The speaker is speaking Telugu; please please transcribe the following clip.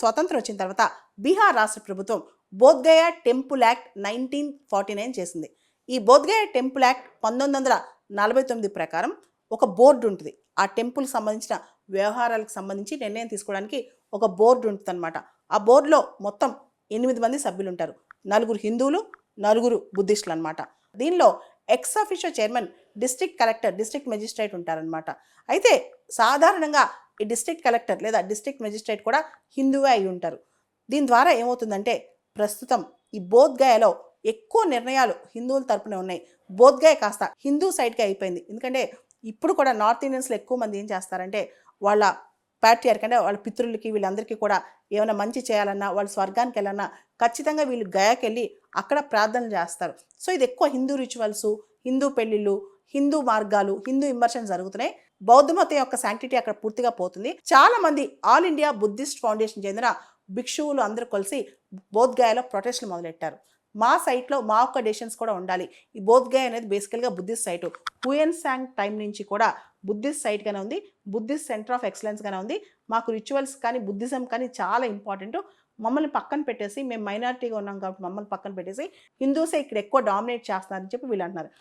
స్వతంత్రం వచ్చిన తర్వాత బీహార్ రాష్ట్ర ప్రభుత్వం బోధ్గయ టెంపుల్ యాక్ట్ 1949 చేసింది. ఈ బోధ్గయ టెంపుల్ యాక్ట్ 1949 ప్రకారం ఒక బోర్డు ఉంటుంది. ఆ టెంపుల్ సంబంధించిన వ్యవహారాలకు సంబంధించి నిర్ణయం తీసుకోవడానికి ఒక బోర్డు ఉంటుంది అనమాట. ఆ బోర్డులో మొత్తం 8 మంది సభ్యులు ఉంటారు. 4 హిందువులు, 4 బుద్ధిస్టులు అనమాట. దీనిలో ex officio chairman district collector, district magistrate ఉంటారనమాట. అయితే సాధారణంగా ఈ డిస్ట్రిక్ట్ కలెక్టర్ లేదా డిస్ట్రిక్ట్ మెజిస్ట్రేట్ కూడా హిందువే అయి ఉంటారు. దీని ద్వారా ఏమవుతుందంటే ప్రస్తుతం ఈ బోధ్గయలో ఎక్కువ నిర్ణయాలు హిందువుల తరపున ఉన్నాయి. బోధ్గయ కాస్త హిందూ సైడ్కి అయిపోయింది. ఎందుకంటే ఇప్పుడు కూడా నార్త్ ఇండియన్స్లో ఎక్కువ మంది ఏం చేస్తారంటే వాళ్ళ ప్యాట్రియార్క్ అంటే వాళ్ళ పితృలకి వీళ్ళందరికీ కూడా ఏమైనా మంచి చేయాలన్నా, వాళ్ళు స్వర్గానికి వెళ్ళాలన్నా ఖచ్చితంగా వీళ్ళు గయాకి వెళ్ళి అక్కడ ప్రార్థనలు చేస్తారు. సో ఇది ఎక్కువ హిందూ రిచువల్స్, హిందూ పెళ్ళిళ్ళు, హిందూ మార్గాలు, హిందూ ఇమర్షన్ జరుగుతున్నాయి. బౌద్ధ మతం యొక్క శాంక్టిటీ అక్కడ పూర్తిగా పోతుంది. చాలా మంది ఆల్ ఇండియా బుద్ధిస్ట్ ఫౌండేషన్ చెందిన భిక్షువులు అందరూ కలిసి బోధ్గయలో ప్రొటెస్టులు మొదలెట్టారు. మా సైట్లో మా ఒక్క డెసిషన్స్ కూడా ఉండాలి. ఈ బోధ్గయ అనేది బేసికల్గా బుద్ధిస్ట్ సైటు. హుయెన్ సాంగ్ టైం నుంచి కూడా బుద్ధిస్ట్ సైట్గానే ఉంది, బుద్ధిస్ట్ సెంటర్ ఆఫ్ ఎక్సలెన్స్గానే ఉంది. మాకు రిచువల్స్ కానీ బుద్ధిజం కానీ చాలా ఇంపార్టెంట్. మమ్మల్ని పక్కన పెట్టేసి, మేము మైనారిటీగా ఉన్నాం కాబట్టి మమ్మల్ని పక్కన పెట్టేసి హిందూసే ఇక్కడ ఎక్కువ డామినేట్ చేస్తున్నారని చెప్పి వీళ్ళు అంటున్నారు.